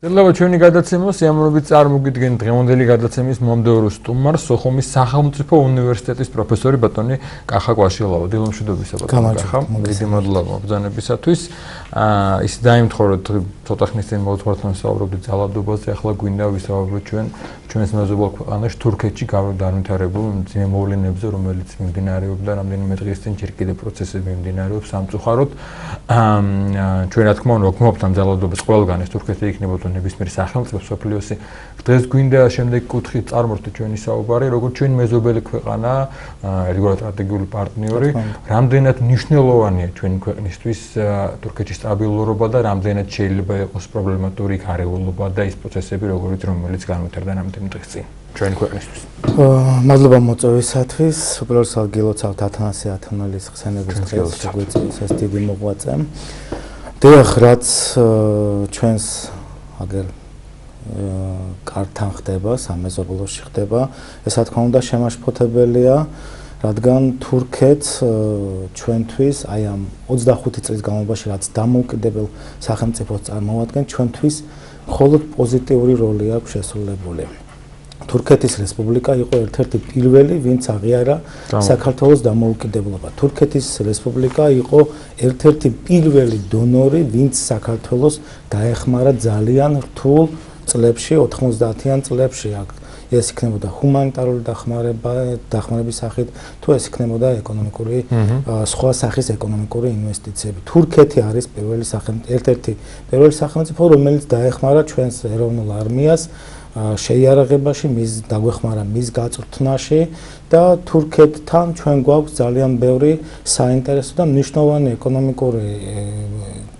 მადლობა ჩვენი გადაცემას სიამოვნებით წარმოგიდგენთ დღევანდელი გადაცემის მომდევნო სტუმარს სოხუმის სახელმწიფო უნივერსიტეტის პროფესორი ბატონი კახა კვაშილავა. დილომშვიდობისა ბატონი კახა. დიდი მადლობა ბრძანებისათვის. ის დაიმთხო რომ ცოტა ხნის წინ მოვთხოვთ საუბრობდით ძალადობაზე, ახლა გვინდა ვისაუბროთ ჩვენს მეზობელ ქვეყანაში თურქეთში განვითარებულ მძიმე მოვლენებზე, რომელიც მიმდინარეობდა რამდენიმე დღის წინ ჯერ კიდევ პროცესები მიმდინარეობს სამწუხაროდ. ჩვენ რა თქმა უნდა ვგმობთ ამ ძალადობას ყველგან ეს თურქეთი იქნებოდა ნებისმიერ სახელმწიფო სოფლიოსი დღეს გვინდა შემდეგი კუთხით წარმართოთ ჩვენი საუბარი როგორც ჩვენი მეზობელი ქვეყანა ერთგვარად სტრატეგიული პარტნიორი რამდენად მნიშვნელოვანია ჩვენი ქვეყნისთვის თურქეთის სტაბილურობა და რამდენად შეიძლება იყოს პრობლემატური გარეულობა და ის პროცესები რომელიც განვითარდა რამდენი დღის წინ ჩვენი ქვეყნისთვის მადლობა მოწვევისათვის უპირველეს გილოცავთ ათანასე ათონელის ხსენების დღეს შეგვიძლია ეს დიდი მოღვაწე დიახ რაც ჩვენს აგერ კართან ხდება სამეზობლოში ხდება ეს რა თქმა უნდა შემაშფოთებელია რადგან თურქეთს ჩვენთვის აი ამ 25 წლის განმავლობაში რაც დამოუკიდებელ სახელმწიფოს წარმოადგენს ჩვენთვის მხოლოდ პოზიტიური როლი აქვს შესრულებული თურქეთის რესპუბლიკა იყო ერთ-ერთი პირველი ვინც აღიარა საქართველოს დამოუკიდებლობა თურქეთის რესპუბლიკა იყო ერთ-ერთი პირველი დონორი ვინც საქართველოს დაეხმარა ძალიან რთულ წლებში 90-იან წლებში ეს იქნებოდა ჰუმანიტარული დახმარების სახით თუ ეს იქნებოდა ეკონომიკური სხვა სახის ეკონომიკური ინვესტიციები თურქეთი არის ერთ-ერთი პირველი სახელმწიფო რომელიც დაეხმარა ჩვენს ეროვნულ არმიას შეიარაღებაში მის დაგვეხმარა მის გაწვრთნაში და თურქეთთან ჩვენ გვაქვს ძალიან ბევრი საინტერესო და მნიშვნელოვანი ეკონომიკური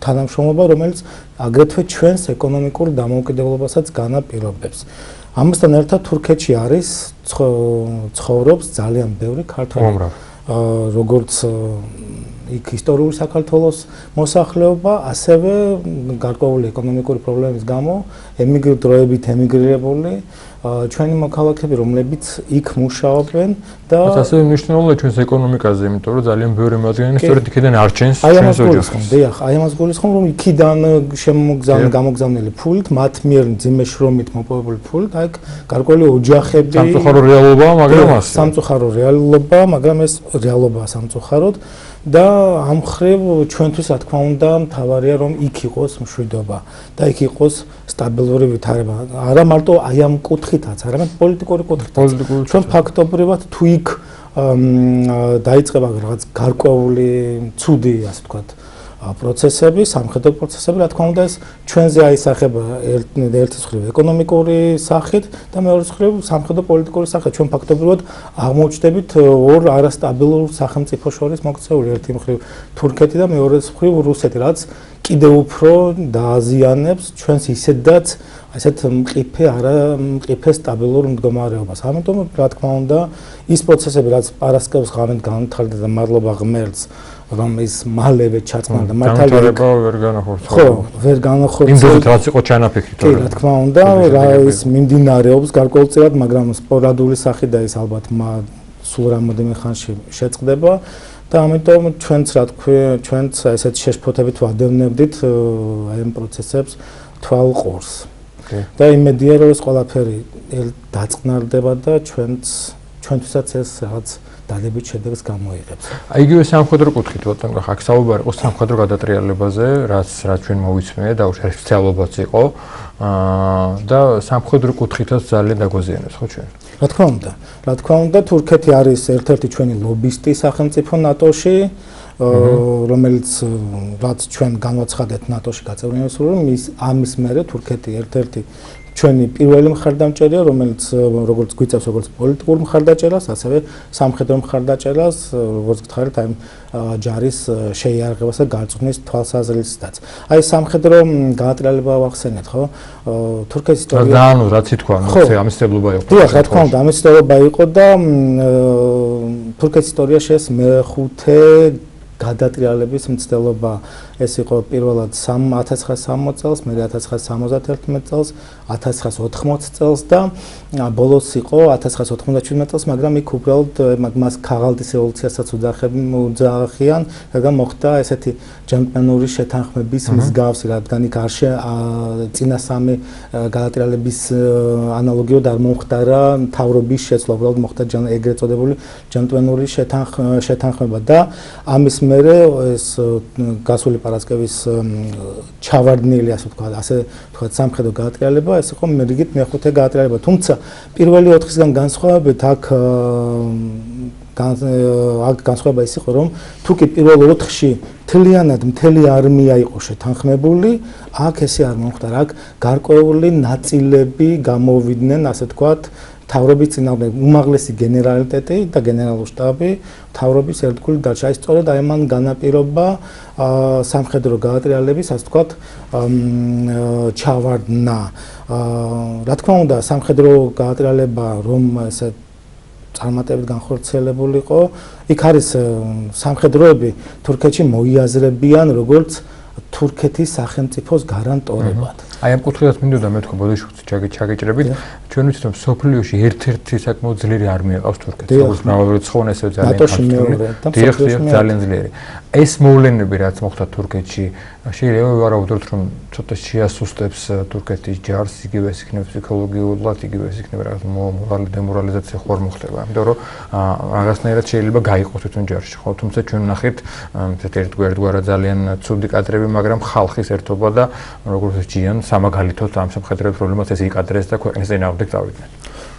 თანამშრომლობა რომელიც აგრეთვე ჩვენს ეკონომიკურ დამოუკიდებლობასაც განაპირობებს ამასთან ერთად თურქეთში არის ცხოვრობს ძალიან ბევრი ქართველი როგორც იქ ისტორიული საქართველოს მოსახლეობა ასევე გარკვეული ეკონომიკური პრობლემის გამო დროებით ემიგრირებული ჩვენი მოქალაქეები რომლებიც იქ მუშაობენ და ასევე მნიშვნელოვანია ჩვენს ეკონომიკაზე იმიტომ რომ ძალიან ბევრი მათგანი სწორედ იქიდან არჩენს ჩვენს ოჯახს დიახ აი ამას გულისხმობ რომ იქიდან გამოგზავნილი ფულით მათ მიერ მძიმე შრომით მოპოვებული ფულით აი გარკვეული ოჯახები სამწუხარო რეალობაა მაგრამ ასე სამწუხარო რეალობაა მაგრამ ეს რეალობაა სამწუხაროდ და ამ ხრივ ჩვენთვის რა თქმა უნდა მთავარია რომ იქ იყოს მშვიდობა და იქ იყოს სტაბილური ვითარება არა მარტო აი ამ კუთხითაც არამედ პოლიტიკური კუთხითაც ჩვენ ფაქტობრივად თუ იქ დაიწყება რაღაც გარკვეული ცუდი ასე ვთქვათ პროცესები სამხედრო პროცესები რა თქმა უნდა ეს ჩვენზე აისახება ერთი მხრივ ეკონომიკური სახით და მეორე მხრივ სამხედრო პოლიტიკური სახით ჩვენ ფაქტობრივად აღმოჩნდებით ორ არასტაბილურ სახელმწიფოს შორის მოქცეული ერთი მხრივ თურქეთი და მეორე მხრივ რუსეთი რაც კიდევ უფრო დააზიანებს ჩვენს ისედაც ასეთ მყიფე სტაბილურ მდგომარეობას ამიტომ რა თქმა უნდა ის პროცესები რაც პარასკევს ღამით განვითარდა და მადლობა ღმერთს რომ ის მალევე ჩაწყნარდა და მართალია ვერ განახორციელდა ხო ვერ განახორციელდა იმ დროს იყო ჩანაფიქრი თორემ რა თქმა უნდა რა ის მიმდინარეობს გარკვეულწილად მაგრამ სპორადული სახით და ის ალბათ სულ რამოდენიმე ხანში შეწყდება და ამიტომ ჩვენც რა თქვი ჩვენც ესეთ შეშფოთებით ვადევნებდით აი ამ პროცესებს თვალყურს და იმედია რომ ეს ყველაფერი დაწყნარდება და ჩვენთვისაც ეს რაღაც დადებით შედეგს გამოიღებს. აი იგივე სამხედრო კუთხით ბატონო ხა აქ საუბარი იყო სამხედრო გადატრიალებაზე, რაც ჩვენ მოვიცმე და სპეციალობაც იყო და სამხედრო კუთხითაც ძალიან დაგვაზიანებს ხო ჩვენ? რა თქმა უნდა, თურქეთი არის ერთ-ერთი ჩვენი ლობისტი სახელმწიფო ნატოში, რომელიც რაც ჩვენ განვაცხადეთ ნატოში გაწევრიანებას, რომ ამის მერე თურქეთი ერთ-ერთი ჩვენი პირველი მხარდამჭერია, რომელიც როგორც გვიწევს როგორც პოლიტიკურ მხარდაჭერას, ასევე სამხედრო მხარდაჭერას, როგორც გითხარით, აი ჯარის შეიარაღებას და გაწვრთნის თვალსაზრისითაც. აი სამხედრო განატრიალება ვახსენეთ, ხო? თურქეთის ისტორია. და რაც ითქვა, ამისთებლობა იყო. დიახ, რა თქმა უნდა, ამისთებლობა იყო და თურქეთის ისტორიაში ეს მეხუთე გადატრიალების მცდელობა ეს იყო პირველად 1960 წელს, მე 1971 წელს, 1980 წელს და ბოლოს იყო 1997 წელს, მაგრამ იქ უბრალოდ მას ქაღალდის რევოლუციასაც უძახიან, რადგან მოხდა ესეთი ჯენტლმენური შეთანხმების მსგავსი, რადგან იქ არ წინა სამი გადატრიალების ანალოგიოდ არ მომხდარა მთავრობის შეცვლა, უბრალოდ მოხდა ეგრეთ წოდებული ჯენტლმენური შეთანხმება და ამის მერე ეს გასული პარასკევის ჩავარდნილი, ასე ვთქვათ, სამხედრო გადატრიალება, ეს იყო რიგით მეხუთე გადატრიალება. თუმცა პირველი 4-ისგან განსხვავებით აქ განსხვავება ის იყო, რომ თუ კი პირველ 4-ში მთლიანად მთელი არმია იყო შეთანხმებული, აქ ესე არ მომხდარა, აქ გარკვეული ნაწილები გამოვიდნენ, ასე ვთქვათ, მთავრობის წინააღმდეგ, უმაღლესი გენერალიტეტი და გენერალური შტაბი მთავრობის ერთგული დარჩა. აი სწორედ აი მან განაპირობა სამხედრო გადატრიალების, ასე ვთქვათ, ჩავარდნა. რა თქმა უნდა, სამხედრო გადატრიალება, რომ ესე წარმატებით განხორციელებული იყო, იქ არის სამხედროები თურქეთში მოიაზრებიან როგორც თურქეთის სახელმწიფოს გარანტორებად. აი ამ კუთხით მინდოდა მე თქვა ბოდიშუხს ჩაგეჭრებით, ჩვენ ვიცით რომ სოფლიოში ერთ-ერთი საკმაოდ ძლიერი არმია ყავს თურქეთს, როგორც მრავალი ცხონა ესე ძალიან ძალიან ძლიერი. ეს მოვლენები რაც მოხდა თურქეთში, შეიძლება ვარაუდოთ რომ ცოტა შეასუსტებს თურქეთის ჯარს, იგივე ეს იქნება ფსიქოლოგიურად, იგივე ეს იქნება რაღაც დემორალიზაცია ხوار მოხდება, იმიტომ რომ რაღაცნაირად შეიძლება გაიყოს თვითონ ჯარში, ხო, თუმცა ჩვენ ვნახეთ ესეთ ერთგვარად ძალიან ცუდი კადრები, მაგრამ ხალხის ერთობა და როგორც ჯიან სამაგალითოდ ამ სამხედრო პრობლემას ეს იკადრეს და ქვეყნის წინააღმდეგ წავიდნენ.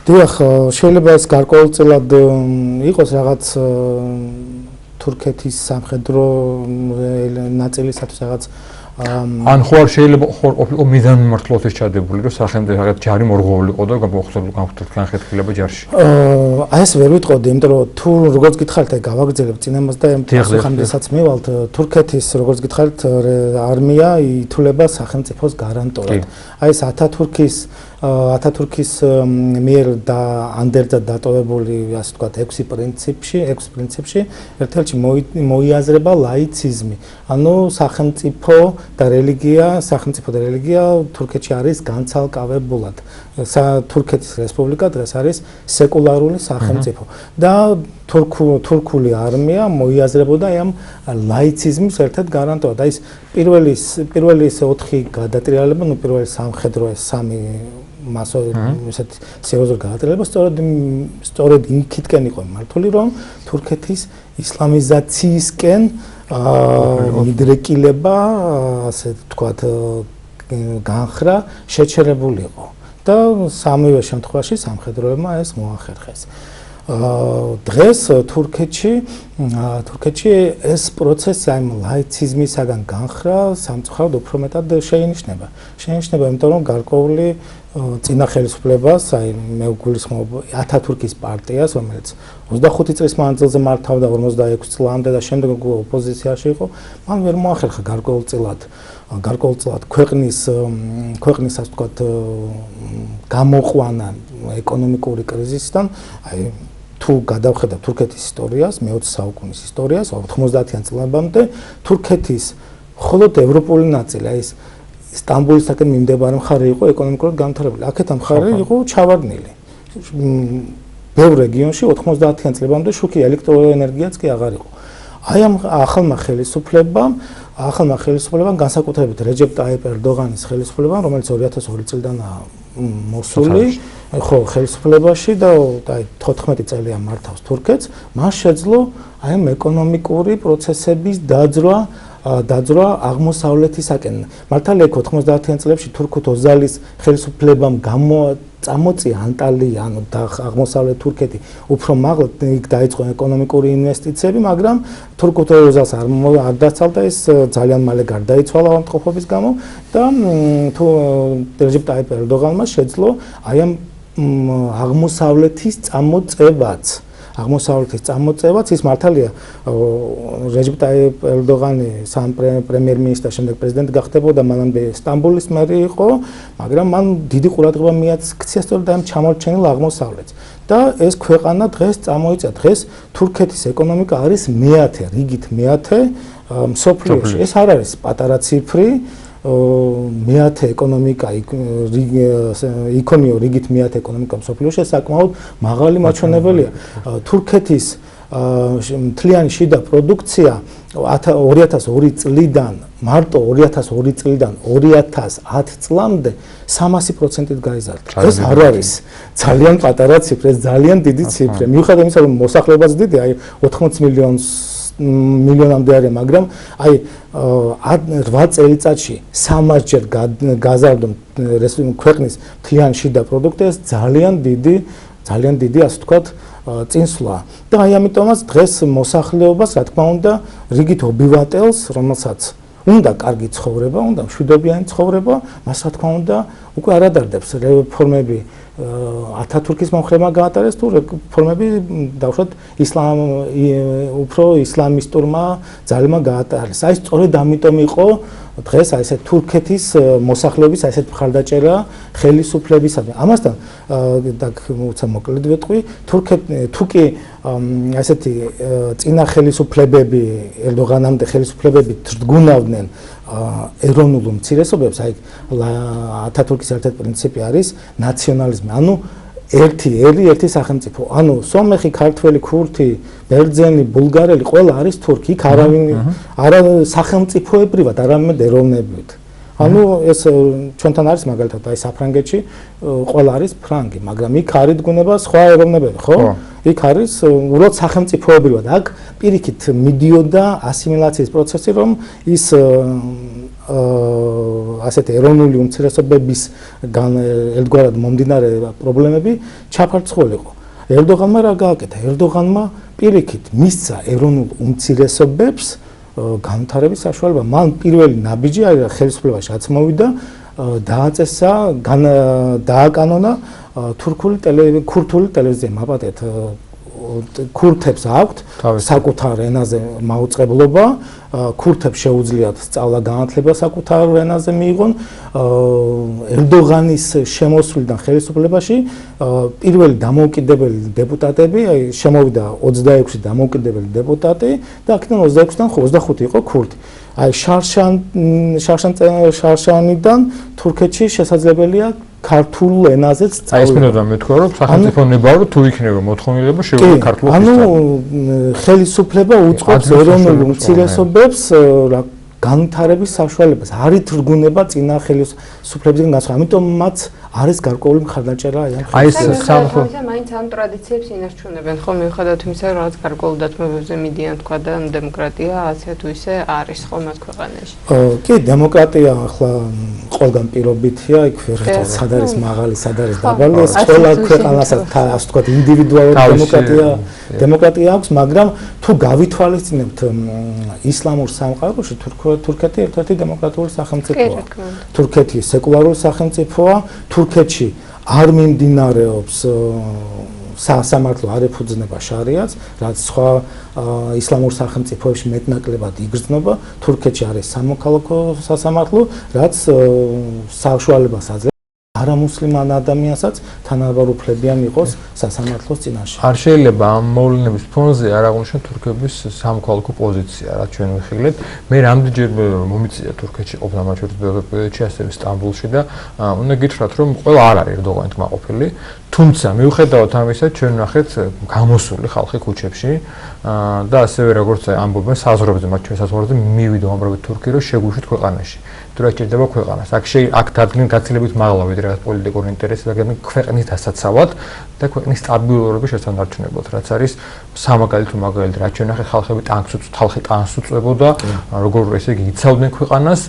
დიახ, შეიძლება ეს გარკვეულწილად იყოს რაღაც თურქეთის სამხედრო ნაწილისათვის რაღაც ან ხო არ შეიძლება ყოფილიყო მიზანმიმართლობის ჩადებული, რომ სახელმწიფო რაღაც ჯარი მორღვეულიყო და განხეთქილება ჯარში. აი ეს ვერ ვიტყოდი, იმიტომ რომ თუ როგორც გითხარით, აი გავაგრძელებ წინამას და ხამდესაც მივალთ, თურქეთის როგორც გითხარით, არმია ითვლება სახელმწიფოს გარანტორად. აი ეს ათათურქის მიერ და ანდერძად დატოვებული, ასე ვთქვათ, 6 პრინციპში ერთ-ერთი მოიაზრება ლაიციზმი. ანუ სახელმწიფო და რელიგია თურქეთში არის განცალკავებულად. თურქეთის რესპუბლიკა დღეს არის სეკულარული სახელმწიფო და თურქული არმია მოიაზრებოდა ამ ლაიციზმის ერთ-ერთ გარანტულად. აი ეს პირველი 4 გადატრიალება, ნუ პირველი სამხედრო ეს 3 ესეთ სერიოზული გადატრიალება სწორედ იქითკენ იყო მართული, რომ თურქეთის ისლამიზაციისკენ მიდრეკილება, ასე ვთქვათ, განხრა შეჩერებული იყო და სამივე შემთხვევაში სამხედროებმა ეს მოახერხეს. დღეს თურქეთში ეს პროცესი აი ლაიციზმისაგან განხრა სამწუხაროდ უფრო მეტად შეინიშნება, იმიტომ რომ გარკვეული წინა ხელისუფლებას, აი მე ვგულისხმობ ათათურქის პარტიას, რომელიც 25 წლის მანძილზე მართავდა 46 წლამდე და შემდეგ ოპოზიციაში იყო, მან ვერ მოახერხა გარკვეულწილად ქვეყნის ასე ვთქვათ გამოყვანა ეკონომიკური კრიზისიდან, აი თუ გადავხედავ თურქეთის ისტორიას, მე-20 საუკუნის ისტორიას, 90-იან წლებამდე თურქეთის მხოლოდ ევროპული ნაწილი, აი ეს სტამბოლისაკენ მიმდებარე მხარე იყო ეკონომიკურად განვითარებული. აქეთან მხარე იყო ჩავარდნილი. ბევრ რეგიონში 90-იან წლებამდე შუქი ელექტროენერგიაც კი აღარ იყო. აი ამ ახალმა ხელისუფლებამ განსაკუთრებით რეჯეპ ტაიპ ერდოღანის ხელისუფლებამ, რომელიც 2002 წლიდანაა მოსული, ხო, ხელისუფლებაში და აი 14 წელია მართავს თურქეთს, მას შეძლო აი ამ ეკონომიკური პროცესების დაძრა აღმოსავლეთისაკენ. მართალია 90-იან წლებში თურქუთ ოზალის ხელისუფლებამ წამოწია ანტალია, ანუ აღმოსავლეთ თურქეთი უფრო მაღლა იქ დაიწყო ეკონომიკური ინვესტიციები, მაგრამ თურქუთ ოზალს არ დასწალდა ეს ძალიან მალე გარდაიცვალა ავადმყოფობის გამო და თუ რეჯეპ ტაიპ ერდოღანმა შეძლო აი ამ აღმოსავლეთის წამოწევაც ის მართალია რეჯეპ ტაიპ ერდოღანი სამ პრემიერ-მინისტრი და შემდეგ პრეზიდენტი გახდებოდა, მანამდე სტამბოლის მერი იყო, მაგრამ მან დიდი ყურადღება მიაქცია სწორედ ამ ჩამორჩენილ აღმოსავლეთს და ეს ქვეყანა დღეს წამოიწია. დღეს თურქეთის ეკონომიკა არის რიგით მეათე მსოფლიოში. ეს არ არის პატარა ციფრი, მეათე ეკონომიკა იქონიო რიგით მეათე ეკონომიკა მსოფლიოში, საკმაოდ მაღალი მაჩვენებელია. თურქეთის მთლიანი შიდა პროდუქცია 2002 წლიდან მარტო 2002 წლიდან 2010 წლამდე 300%-ით გაიზარდა. ეს არ არის ძალიან პატარა ციფრი, ეს ძალიან დიდი ციფრი. მიუხედავად იმისა, რომ მოსახლეობაც დიდი, აი 80 მილიონამდე არის, მაგრამ აი 8 წელიწადში 300-ჯერ გაზარდა ქვეყნის მთლიანი შიდა პროდუქტი, ეს ძალიან დიდი, ასე ვთქვათ, წინსვლა. და აი ამიტომაც დღეს მოსახლეობას, რა თქმა უნდა, რიგით ობივატელს, რომელსაც უნდა კარგი ცხოვრება, უნდა მშვიდობიანი ცხოვრება, მას რა თქმა უნდა, უკვე არ ადარდებს რეფორმები ათათურქის მომხრემა გაატარეს თუ რეფორმები დავუშვათ უფრო ისლამისტურმა ძალმა გაატარეს. აი სწორედ ამიტომ იყო დღეს აი ესე თურქეთის მოსახლეობის აი ესეთ მხარდაჭერა ხელისუფლებისადმი. ამასთან და უცა მოკლედ ვეტყვი, თუკი ასეთი წინა ხელისუფლებები ერდოღანამდე ხელისუფლებები თრდგუნავდნენ ეროვნულ უმცირესობებს, აი ათათურქის ერთ-ერთი პრინციპი არის ნაციონალიზმი, ანუ ერთი ელი, ერთი სახელმწიფო. ანუ სომეხი, ქართველი, ქურთი, ბერძენი, ბულგარელი ყველა არის თურქი, იქ არავინ არა სახელმწიფოებრივად, არამედ ეროვნებით. ანუ ეს ჩვენთან არის მაგალითად აი საფრანგეთში ყველა არის ფრანგი, მაგრამ იქ არ იდგუნება სხვა ეროვნებები, ხო? იქ არის უბრალოდ სახელმწიფოებრივად. აქ პირიქით მიდიოდა ასიმილაციის პროცესი, რომ ის ასეთი ეროვნული უმცირესობების ერთგვარად მომდინარე პრობლემები ჩაფარცხულიყო. ერდოღანმა რა გააკეთა? ერდოღანმა პირიქით მისცა ეროვნულ უმცირესობებს განვითარების საშუალება. მან პირველი ნაბიჯი აი ხელისუფლებაში რაც მოვიდა, დააწესა, დააკანონა ქურთული ტელევიზია მაპატეთ ქურთებს აქვთ საკუთარ ენაზე მაუწყებლობა, ქურთებს შეუძლიათ სწავლა განათლება საკუთარ ენაზე მიიღონ. ერდოღანის შემოსვლიდან ხელისუფლებაში პირველი დამოუკიდებელი დეპუტატები, აი შემოვიდა 26 დამოუკიდებელი დეპუტატი და აქედან 26-დან 25 იყო ქურთი. აი შარშანიდან თურქეთში შესაძლებელია ქართულ ენაზეც სწავლა. აი ეს მინდა მეთქვა, რომ სახელმწიფო ნებარო თუ იქნება მოთხოვნილება შეუძლია ქართულ ენაზე. ანუ ხელისუფლება უწყობს ეროვნულ უმცირესობებს განვითარების საშუალებას. არ ითრგუნება წინა ხელისუფლებებისგან გასვლა. ამიტომ მათ არის გარკვეული მხარდაჭერა აი ეს სამხო მაინც ამ ტრადიციებს ინარჩუნებენ, ხო, მიუხედავად იმისა, რომ რაღაც გარკვეულ დათმობებზე მიდიან, თქვა და დემოკრატია ასე თუ ისე არის ხო მათ ქვეყანაში. კი, დემოკრატია ახლა ყველგან პირობითია, იქ ვერ ხედავთ სად არის მაღალი, სად არის დაბალი, ეს ყველა ქვეყანასაც ასე ვთქვათ ინდივიდუალური დემოკრატია აქვს, მაგრამ თუ გავითვალისწინებთ ისლამურ სამყაროში, თურქეთი ერთ-ერთი დემოკრატიული სახელმწიფოა. თურქეთი სეკულარული სახელმწიფოა. თურქეთში არ მიმდინარეობს სასამართლო არ ეფუძნება შარიათს, რაც სხვა ისლამურ სახელმწიფოებში მეტნაკლებად იგრძნობა. თურქეთში არის სამოქალაქო სასამართლო, რაც საშუალებას აძლევს არამუსლიმან ადამიანსაც თანაბარ-უფლებიან იყოს სასამართლოს წინაშე. არ შეიძლება ამ მოვლენების ფონზე არ აღნიშნოთ თურქების სამოქალაქო პოზიცია, რაც ჩვენ ვიხილეთ. მე რამდენჯერ მომიწია თურქეთში ყოფნა, მათ შორის ბელგრადში, ასევე სტამბოლში და უნდა გითხრათ, რომ ყველა არ არის ერდოღანი თმაყოფილი. თუმცა მიუხედავად ამისა, ჩვენ ვნახეთ გამოსული ხალხი ქუჩებში და ასევე როგორც ამბობენ საზღვრებზე, მათ შორის საზღვრებზე მივიდა უამრავი თურქი, რომ შეგვიშვით ქვეყანაში. თუ რა ჭირდება ქვეყანას. აქ დადგნენ გაცილებით მაღლა ვიდრე რაღაც პოლიტიკური ინტერესი და ქვეყნის დასაცავად და ქვეყნის სტაბილურობის შესანარჩუნებლად, რაც არის სამაგალითო მაგალითი, რაც ჩვენ ახლა ხალხი ტანკს უწევდა, როგორ ესე იგი იცავდნენ ქვეყანას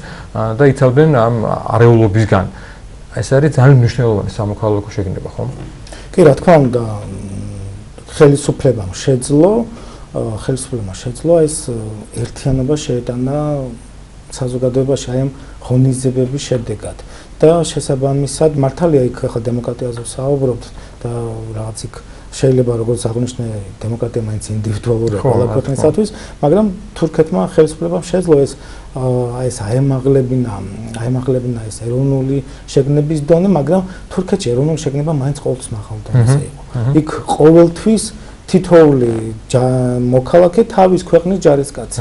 და იცავდნენ ამ არეულობისგან. ეს არის ძალიან მნიშვნელოვანი სამოქალაქო შეგნება, ხო? კი, რა თქმა უნდა, ხელისუფლებამ შეძლო ეს ერთიანობა შეეტანა საზოგადოებაში აი ამ ღონისძიებების შედეგად და შესაბამისად მართალია იქ ახლა დემოკრატიაზე ვსაუბრობთ და რაღაც იქ შეიძლება როგორც აღნიშნე დემოკრატია მაინც ინდივიდუალურია ყველა ქვეყნისათვის, მაგრამ თურქეთმა ხელისუფლებამ შეძლო ეს აი ეს აემაღლებინა ეს ეროვნული შეგნების დონე, მაგრამ თურქეთში ეროვნული შეგნება მაინც ყოველთვის მაღალ დონეზე იყო. იქ ყოველთვის თითოეული მოქალაქე თავის ქვეყნის ჯარისკაცი.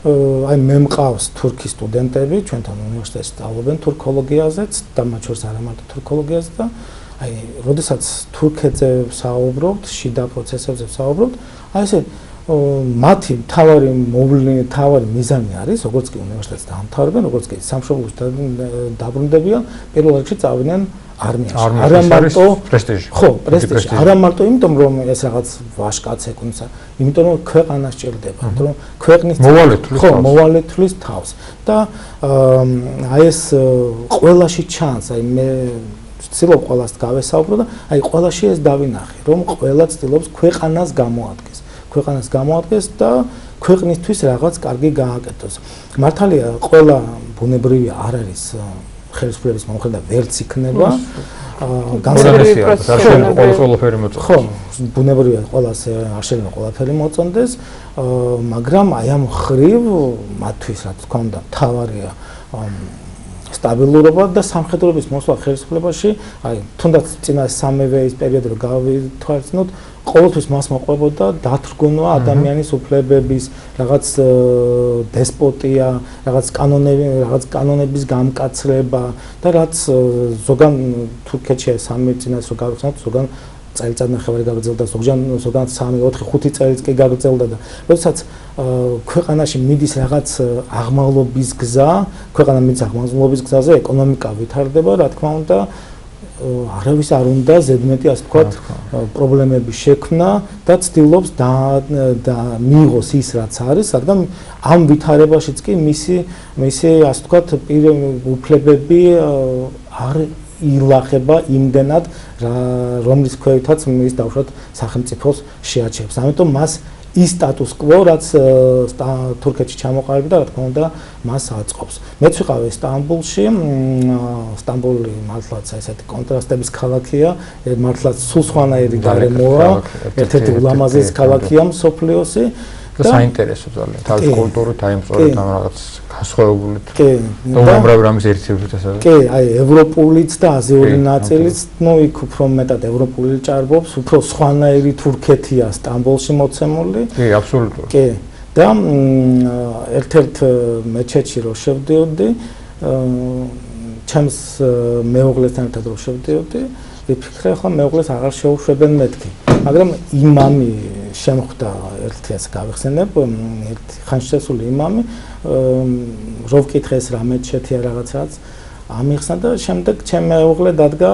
აი მე მყავს თურქი სტუდენტები, ჩვენთან უნივერსიტეტში სწავლობენ თურქოლოგიაზეც და მათ შორის არა მარტო თურქოლოგიაზე და აი როდესაც თურქეთზე ვსაუბრობთ, შიდა პროცესებზე ვსაუბრობთ, აი ესე მათი თავარი მიზანი არის, როგორც კი უნივერსიტეტს დაამთავრებენ, როგორც კი სამშობლოში დაბრუნდებიან, პირველ რიგში წავიდნენ არმიაში. არა მარტო პრესტიჟი. ხო, პრესტიჟი. არა მარტო იმიტომ, რომ ეს რაღაც ვაჟკაცი ეკუნცა, იმიტომ რომ ქვეყანა სჭირდება, რომ ქვეყნის მოვალეთლის თავს. და აი ეს ყველაში ჩანს, აი მე ვცდილობ ყველას გავესაუბრო და აი ყველაში ეს დავინახე, რომ ყველა ცდილობს ქვეყანას გამოადგეს და ქვეყნისთვის რაღაც კარგი გააკეთოს. მართალია, ყველა ბუნებრივი არ არის ხელისუფლების მომხრე და ვერც იქნება. ხო, ბუნებრივია ყველას არ შეიძლება ყველაფერი მოწონდეს, მაგრამ აი ამ ხრივ მათთვის რა თქმა უნდა თავარია სტაბილურობა და სამხედროების მოსვლა ხელისუფლებაში, აი თუნდაც წინა სამივე ის პერიოდი რო გავითვალისწინოთ, ყოველთვის მას მოყვებოდა დათრგუნვა ადამიანის უფლებების, რაღაც დესპოტია, რაღაც კანონების გამკაცრება და რაც ზოგან თურქეთში სამი წინას რო გავიხსენოთ, ზოგან წელიწად ნახევარი გაგრძელდა, ზოგან 3-4-5 წელიც კი გაგრძელდა და როდესაც ქვეყანაში მიდის რაღაც აღმავლობის გზა, ქვეყანა მიდის აღმავლობის გზაზე, ეკონომიკა ვითარდება, რა თქმა უნდა, არავის არ უნდა ზედმეტი ასე ვთქვათ პრობლემების შექმნა და ცდილობს და მიიღოს ის რაც არის, რადგან ამ ვითარებაშიც კი მისი ასე ვთქვათ უფლებები არ ილახება იმდენად, რომლის ქვეითაც ის დავუშვათ სახელმწიფოს შეაჩერებს. ამიტომ მას ის სტატუს კვო, რაც თურქეთში ჩამოყალიბდა, რა თქმა უნდა, მას აწყობს. მეც ვიყავი სტამბოლში, სტამბოლი მართლაც ესეთი კონტრასტების ქალაქია, მართლაც სულ სხვანაირი გარემოა, ერთ-ერთი ულამაზესი ქალაქია მსოფლიოში. და საინტერესო ძალიან. თავის კულტურით, აი სწორედ ამ რაღაც განსხვავებულით. და უამრავი რამის ერთიებით ასევე. კი, აი ევროპულიც და აზიური ნაწილიც, ნუ იქ უფრო მეტად ევროპული ჭარბობს, უფრო სხვანაირი თურქეთია სტამბოლში მოცემული. კი, აბსოლუტურად. კი. და ერთ-ერთ მეჩეთში რო შევდიოდი, ჩემს მეუღლესთან ერთად რო შევდიოდი, ვიფიქრე, ხო მეუღლეს აღარ შეუშვებენ მეთქი. მაგრამ იმამი შემხვდა ერთი ასე გავიხსენებ, ერთი ხანშესული იმამი, რო ვკითხე ეს რა მეჩეთია რაღაცაც, ამიხსნა და შემდეგ ჩემი მეუღლე დადგა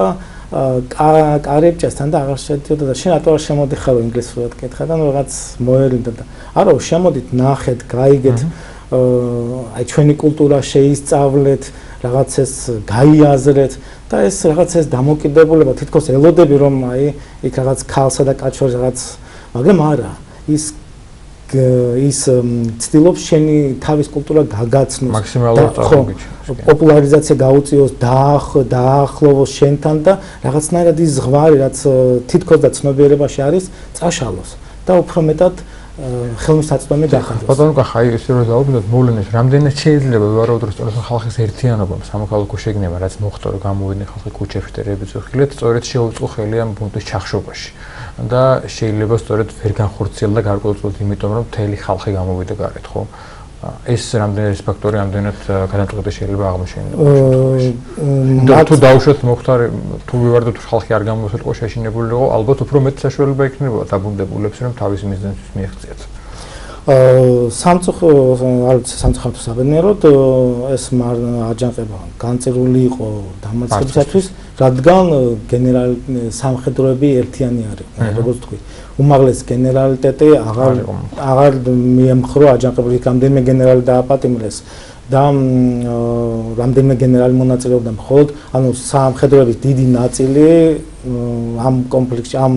კარიბჭესთან და აღარ შედიოდა და შენ რატო არ შემოდიხარ ინგლისურად კითხა და რაღაც მოერინდა და არა შემოდით ნახეთ, გაიგეთ, აი ჩვენი კულტურა შეისწავლეთ, რაღაც ეს გაიაზრეთ და ეს რაღაც ეს დამოკიდებულება თითქოს ელოდები რომ აი იქ რაღაც ქალსა და კაცს რაღაც მაგრამ არა ის ცდილობს შენი თავის კულტურა გაგაცნოს მაქსიმალურად წარმოგიჩენოს პოპულარიზაცია გაუწიოს დაახლოვოს შენთან და რაღაცნაირად ის ზღვარი რაც თითქოს და ცნობიერებაში არის წაშალოს და უფრო მეტად ხელმისაწვდომი გახადოს. ბატონო კახა, ისე რომ დავუბრუნდეთ მოვლენებს, რამდენად შეიძლება ვარაუდოთ სწორედ ხალხის ერთიანობამ სამოქალაქო შეგნება, რაც მოხდა რომ გამოვიდნენ ხალხი ქუჩებში და რებიწუხილეთ, სწორედ შეუწყო ხელი ამ პუნქტის ჩახშობაში. და შეიძლება სწორედ ვერ განხორციელდა გარკვეულწილად იმიტომ რომ მთელი ხალხი გამოვიდა გარეთ, ხო? ეს რამდენად ეს ფაქტორი რამდენად გადამწყვეტი შეიძლება აღმოჩენილიყო. თუ დავუშვათ მოხდარი, თუ ვივარდოთ ხალხი არ გამოსულიყო შეშინებულიყო, ალბათ უფრო მეტ საშუალება იქნებოდა დაბრუნებულებს რომ თავისი მიზნისთვის მიაღწიათ. სამწუხაროდ საბედნიეროდ ეს აჯანყება განწირული იყო დამარცხებისათვის, რადგან სამხედროები ერთიანი არ იყო, როგორც თქვი. უმაღლეს გენერალიტეტი აღარ მიემხრო აჯანყებულს, რამდენიმე გენერალი დააპატიმრეს და რამდენიმე გენერალი მონაწილეობდა მხოლოდ, ანუ სამხედროების დიდი ნაწილი ამ კონფლიქტში, ამ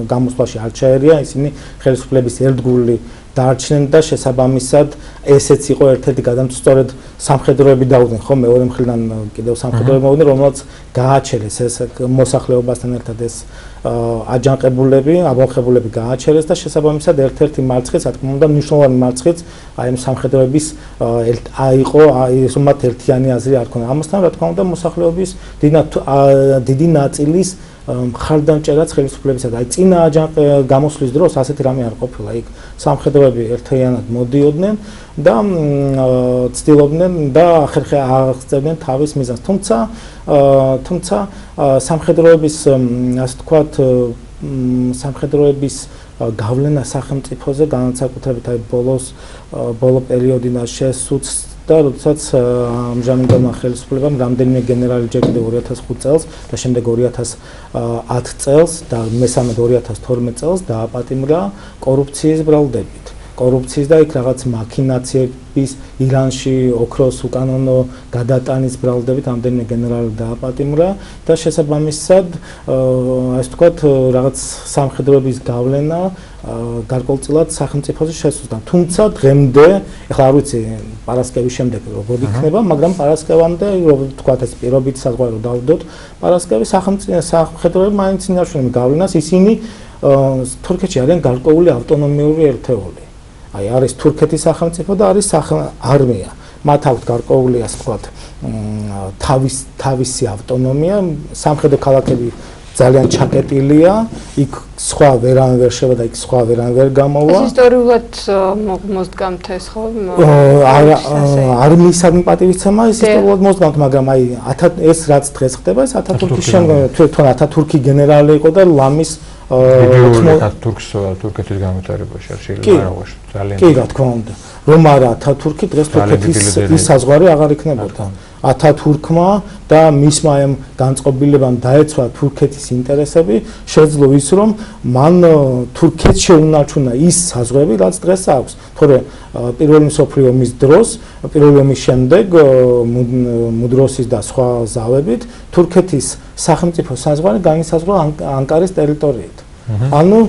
გამოსვლაში არ ჩაერია, ისინი ხელისუფლების ერთგული დარჩნენ და შესაბამისად ესეც იყო ერთ-ერთი გადამწყვეტი სწორედ სამხედროები დაუდნენ, ხო, მეორე მხრიდან კიდევ სამხედროები მოვიდნენ, რომელსაც გააჩერეს ეს მოსახლეობასთან ერთად ეს აჯანყებულები, ამონხებულები გააჩერეს და შესაბამისად ერთ-ერთი მარცხიც, რა თქმა უნდა, მნიშვნელოვანი მარცხიც აი ამ სამხედროების იყო, ის მათ ერთიანი აზრი არ ქონდა. ამასთან, რა თქმა უნდა, მოსახლეობის დიდი ნაწილის მხარდამჭერად ხელისუფლებისა და აი წინა გამოსვლის დროს ასეთი რამე არ ყოფილა. იქ სამხედროები ერთიანად მოდიოდნენ და ცდილობდნენ და ახერხე აღწევდნენ თავის მიზანს. თუმცა სამხედროების ასე ვთქვათ სამხედროების გავლენა სახელმწიფოზე განსაკუთრებით აი ბოლო პერიოდიდან შესუცდა, როდესაც ამჟამინდელმა ხელისუფლებამ რამდენიმე გენერალი ჯერ კიდევ 2005 წელს და შემდეგ 2010 წელს და მესამედ 2012 წელს დააპატიმრა კორუფციის ბრალდებით. კორუფციის და იქ რაღაც მაქინაციების ირანში ოქროს უკანონო გადატანის ბრალდებით ამდენიმე გენერალი დააპატიმრა და შესაბამისად ასე ვთქვათ რაღაც სამხედროების გავლენა გარკვეულწილად სახელმწიფოზე შესუსტდა. თუმცა დღემდე, ეხლა არ ვიცი პარასკევის შემდეგ როგორ იქნება, მაგრამ პარასკევამდე, როგორ ვთქვათ, ეს პირობითი საზღვარი რომ დავდოთ, პარასკევის სამხედროები მაინც ინარჩუნებენ გავლენას, ისინი თურქეთში არიან გარკვეული ავტონომიური ერთეული. აი არის თურქეთის სახელმწიფო და არის არმია. მათ აქვთ გარკვეული ასე ვთქვათ თავისი ავტონომია, სამხედრო ქალაქები ძალიან ჩაკეტილია, იქ სხვა ვერან ვერ შევა და იქ სხვა ვერან ვერ გამოვა. ეს ისტორიულად მოსდგამთ ეს ხო? არმიისადმი პატივისცემა ის ისტორიულად მოსდგამთ, მაგრამ აი ეს რაც დღეს ხდება, ეს ათათურქის შემდგომ თვითონ ათათურქი გენერალი იყო და ლამის თურქეთის განვითარებაში არ შეიძლება აღვაშ ძალიან. კი, რა თქმა უნდა. რომ არა ათათურქი დღეს თურქეთის ის საზღვარი აღარ იქნებოდა. ათათურქმა და მისმა ამ განწყობილებამ დაეცვა თურქეთის ინტერესები, შეძლო ის რომ მან თურქეთს შეუნარჩუნა ის საზღვრები, რაც დღეს აქვს. თორე პირველი მსოფლიო ომის დროს, პირველი ომის შემდეგ მუდროსის და სხვა ზავებით თურქეთის სახელმწიფო საზღვარი განისაზღვრა ანკარის ტერიტორიით. ანუ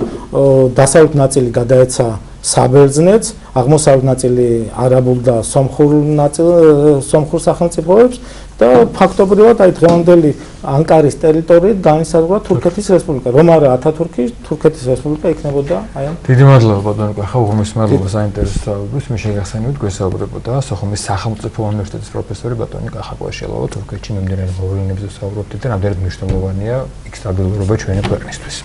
დასავლეთ ნაწილი გადაეცა საბერძნეთს, აღმოსავლეთ ნაწილი არაბულ და სომხურ სახელმწიფოებს და ფაქტობრივად აი დღევანდელი ანკარის ტერიტორიით განისაზღვრა თურქეთის რესპუბლიკა. რომ არა ათათურქი, თურქეთის რესპუბლიკა იქნებოდა აი ამ. დიდი მადლობა ბატონო კახა, უღრმეს მადლობა საინტერესოებისთვის. მე შეგახსენებთ გვესაუბრებოდა სოხუმის სახელმწიფო უნივერსიტეტის პროფესორი ბატონი კახა კვაშილავა. თურქეთში მიმდინარე მოვლენებზე საუბრობდით და რამდენად მნიშვნელოვანია იქ სტაბილურობა ჩვენი ქვეყნისთვის.